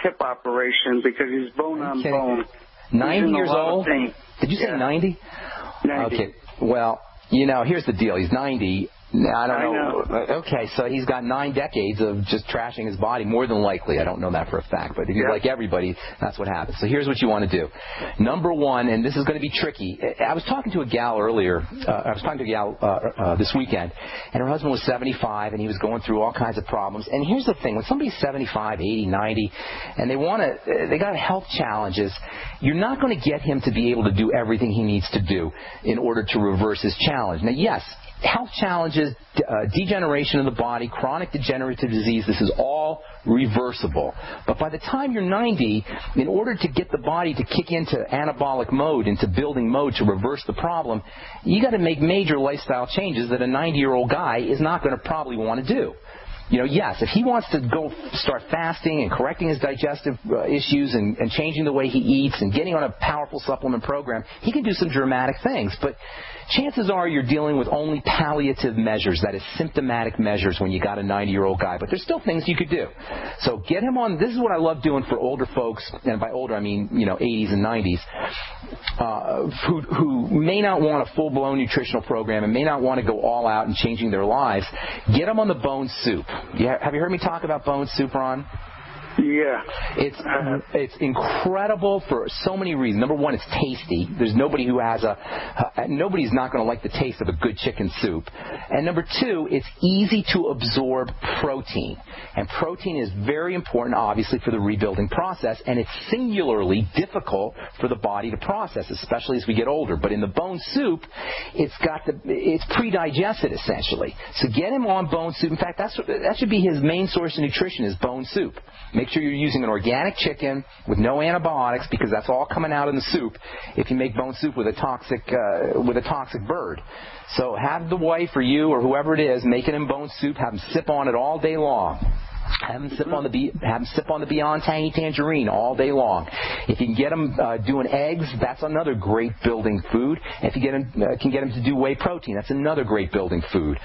hip operation because he's bone on bone. 90 years old? Did you say 90? 90. Okay. Well, you know, here's the deal. He's 90. I don't know. Okay, so he's got 9 decades of just trashing his body, more than likely. I don't know that for a fact, but if you're like everybody, that's what happens. So here's what you want to do. Number one, and this is going to be tricky. I was talking to a gal earlier. This weekend, and her husband was 75, and he was going through all kinds of problems. And here's the thing: when somebody's 75, 80, 90, and they got health challenges, you're not going to get him to be able to do everything he needs to do in order to reverse his challenge. Now, yes, health challenges, degeneration of the body, chronic degenerative disease, this is all reversible. But by the time you're 90, in order to get the body to kick into anabolic mode, into building mode to reverse the problem, you got to make major lifestyle changes that a 90-year-old guy is not going to probably want to do. You know, yes, if he wants to go start fasting and correcting his digestive issues and changing the way he eats and getting on a powerful supplement program, he can do some dramatic things. But chances are you're dealing with only palliative measures, that is symptomatic measures when you got a 90-year-old guy. But there's still things you could do. So get him on. This is what I love doing for older folks, and by older I mean, 80s and 90s, who may not want a full-blown nutritional program and may not want to go all out in changing their lives. Get them on the bone soup. Have you heard me talk about bone soup, Ron? Yeah. It's incredible for so many reasons. Number one, it's tasty. There's nobody who has nobody's not going to like the taste of a good chicken soup. And number two, it's easy to absorb protein. And protein is very important, obviously, for the rebuilding process, and it's singularly difficult for the body to process, especially as we get older. But in the bone soup, it's pre-digested, essentially. So get him on bone soup. In fact, that should be his main source of nutrition is bone soup. Make sure you're using an organic chicken with no antibiotics, because that's all coming out in the soup if you make bone soup with a toxic bird. So have the wife or you or whoever it is making him bone soup, have him sip on it all day long. Have him sip on the Beyond Tangy Tangerine all day long. If you can get him doing eggs, that's another great building food. And if you can get him to do whey protein, that's another great building food.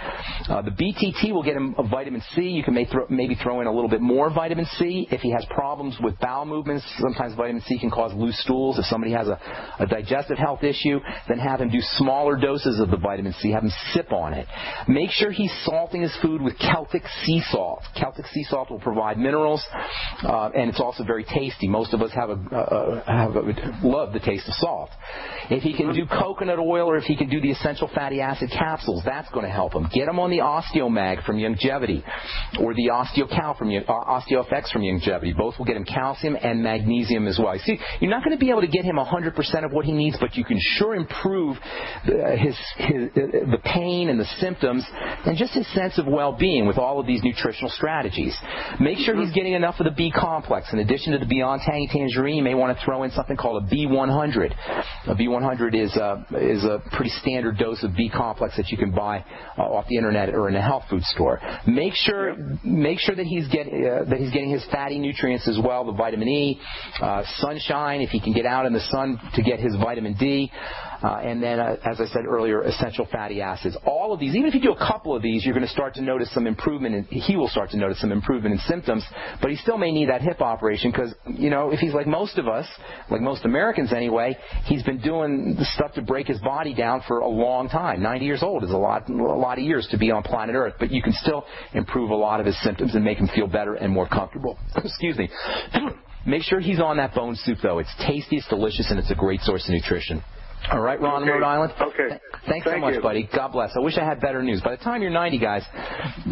The BTT will get him a vitamin C. You can maybe throw in a little bit more vitamin C. If he has problems with bowel movements, sometimes vitamin C can cause loose stools. If somebody has a digestive health issue, then have him do smaller doses of the vitamin C. Have him sip on it. Make sure he's salting his food with Celtic sea salt. Celtic sea salt will provide minerals, and it's also very tasty. Most of us love the taste of salt. If he can do coconut oil, or if he can do the essential fatty acid capsules, that's going to help him. Get him on the OsteoMag from Youngevity, or the OsteoCal from OsteoFX from Youngevity. Both will get him calcium and magnesium as well. See, you're not going to be able to get him 100% of what he needs, but you can sure improve the pain and the symptoms and just his sense of well-being with all of these nutritional strategies. Make sure he's getting enough of the B complex. In addition to the Beyond Tangy Tangerine, you may want to throw in something called a B100. A B100 is a pretty standard dose of B complex that you can buy off the internet or in a health food store. Make sure that he's getting his fatty nutrients as well, the vitamin E, sunshine, if he can get out in the sun to get his vitamin D, and then, as I said earlier, essential fatty acids. All of these, even if you do a couple of these, you're going to start to notice some improvement, he will start to notice some improvement in symptoms, but he still may need that hip operation because, if he's like most of us, like most Americans anyway, he's been doing the stuff to break his body down for a long time. 90 years old is a lot of years to be on planet Earth, but you can still improve a lot of his symptoms and make him feel better and more comfortable. Excuse me. Make sure he's on that bone soup, though. It's tasty, it's delicious, and it's a great source of nutrition. All right, Ron, Rhode Island? Okay. Thanks so much, buddy. God bless. I wish I had better news. By the time you're 90, guys,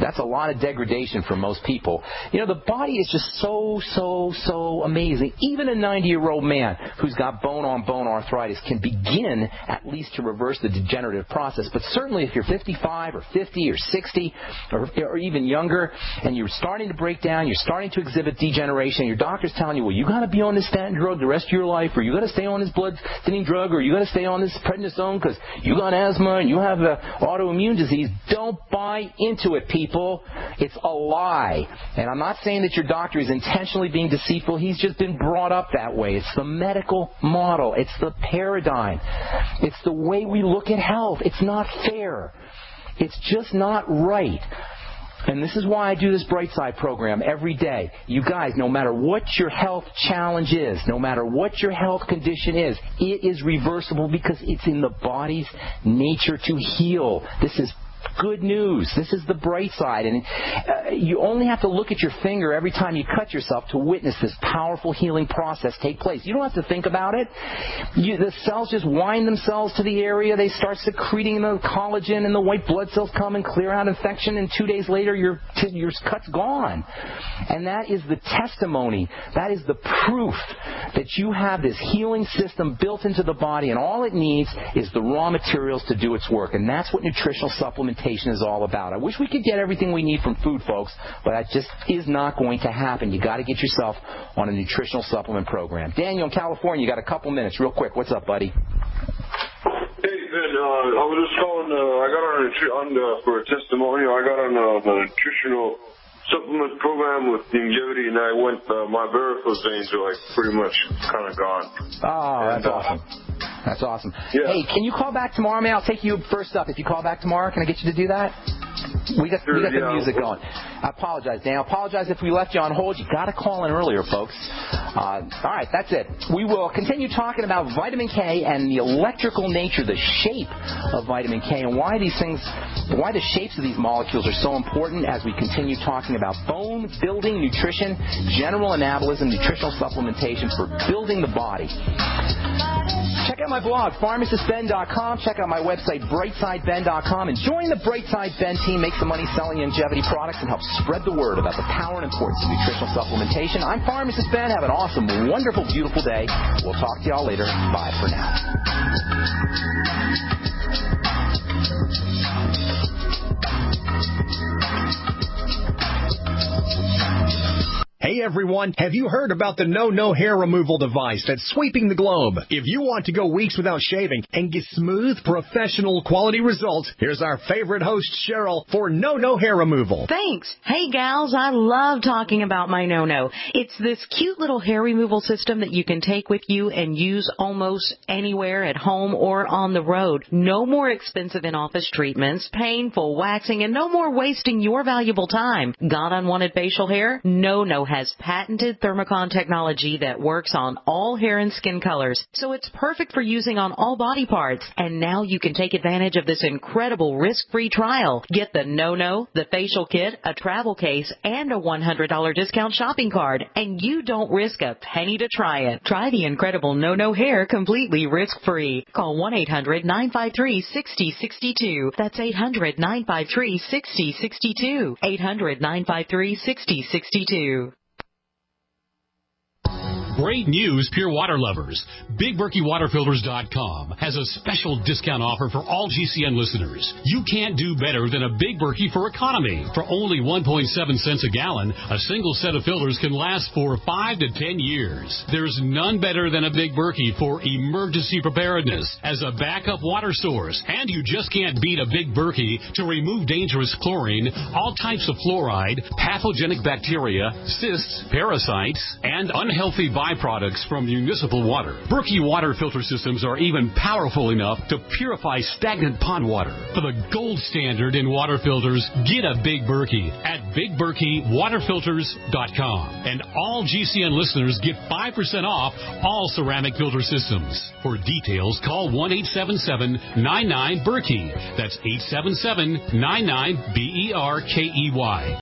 that's a lot of degradation for most people. The body is just so amazing. Even a 90-year-old man who's got bone-on-bone arthritis can begin at least to reverse the degenerative process. But certainly if you're 55 or 50 or 60 or even younger and you're starting to break down, you're starting to exhibit degeneration, your doctor's telling you, well, you got to be on this statin drug the rest of your life, or you got to stay on this blood-thinning drug, or you got to stay on this prednisone because you got asthma and you have the autoimmune disease. Don't buy into it, people. It's a lie. And I'm not saying that your doctor is intentionally being deceitful. He's just been brought up that way. It's the medical model. It's the paradigm. It's the way we look at health. It's not fair. It's just not right. And this is why I do this Brightside program every day. You guys, no matter what your health challenge is, no matter what your health condition is, it is reversible because it's in the body's nature to heal. This is good news. This is the bright side. And you only have to look at your finger every time you cut yourself to witness this powerful healing process take place. You don't have to think about it. The cells just wind themselves to the area. They start secreting the collagen, and the white blood cells come and clear out infection, and 2 days later your cut's gone. And that is the testimony. That is the proof that you have this healing system built into the body, and all it needs is the raw materials to do its work. And that's what nutritional supplementation is all about. I wish we could get everything we need from food, folks, but that just is not going to happen. You got to get yourself on a nutritional supplement program. Daniel in California, you got a couple minutes, real quick. What's up, buddy? Hey, Ben, I was just calling. I got on for a testimonial. I got on the nutritional supplement program with longevity, and I went. My varicose veins are like pretty much kind of gone. Oh, that's awesome. That's awesome. Yeah. Hey, can you call back tomorrow, man? I'll take you first up. If you call back tomorrow, can I get you to do that? We got the music going. I apologize, Dan. I apologize if we left you on hold. You got to call in earlier, folks. All right, that's it. We will continue talking about vitamin K and the electrical nature, the shape of vitamin K, and why the shapes of these molecules are so important as we continue talking about bone building nutrition, general anabolism, nutritional supplementation for building the body. Check out my blog, pharmacistben.com. Check out my website, brightsideben.com, and join the Brightside Ben team. Make some money selling longevity products and help spread the word about the power and importance of nutritional supplementation. I'm Pharmacist Ben. Have an awesome, wonderful, beautiful day. We'll talk to y'all later. Bye for now. Hey everyone, have you heard about the No hair removal device that's sweeping the globe? If you want to go weeks without shaving and get smooth, professional quality results, here's our favorite host, Cheryl, for No hair removal. Thanks. Hey gals, I love talking about my No. It's this cute little hair removal system that you can take with you and use almost anywhere at home or on the road. No more expensive in-office treatments, painful waxing, and no more wasting your valuable time. Got unwanted facial hair? No has patented Thermocon technology that works on all hair and skin colors, so it's perfect for using on all body parts. And now you can take advantage of this incredible risk-free trial. Get the No, the facial kit, a travel case, and a $100 discount shopping card, and you don't risk a penny to try it. Try the incredible No hair completely risk-free. Call 1-800-953-6062. That's 800-953-6062. 800-953-6062. Great news, pure water lovers. BigBerkeyWaterFilters.com has a special discount offer for all GCN listeners. You can't do better than a Big Berkey for economy. For only 1.7 cents a gallon, a single set of filters can last for 5 to 10 years. There's none better than a Big Berkey for emergency preparedness as a backup water source. And you just can't beat a Big Berkey to remove dangerous chlorine, all types of fluoride, pathogenic bacteria, cysts, parasites, and unhealthy byproducts from municipal water. Berkey water filter systems are even powerful enough to purify stagnant pond water. For the gold standard in water filters, get a Big Berkey at BigBerkeyWaterFilters.com. And all GCN listeners get 5% off all ceramic filter systems. For details, call 1-877-99-BERKEY. That's 877-99-BERKEY.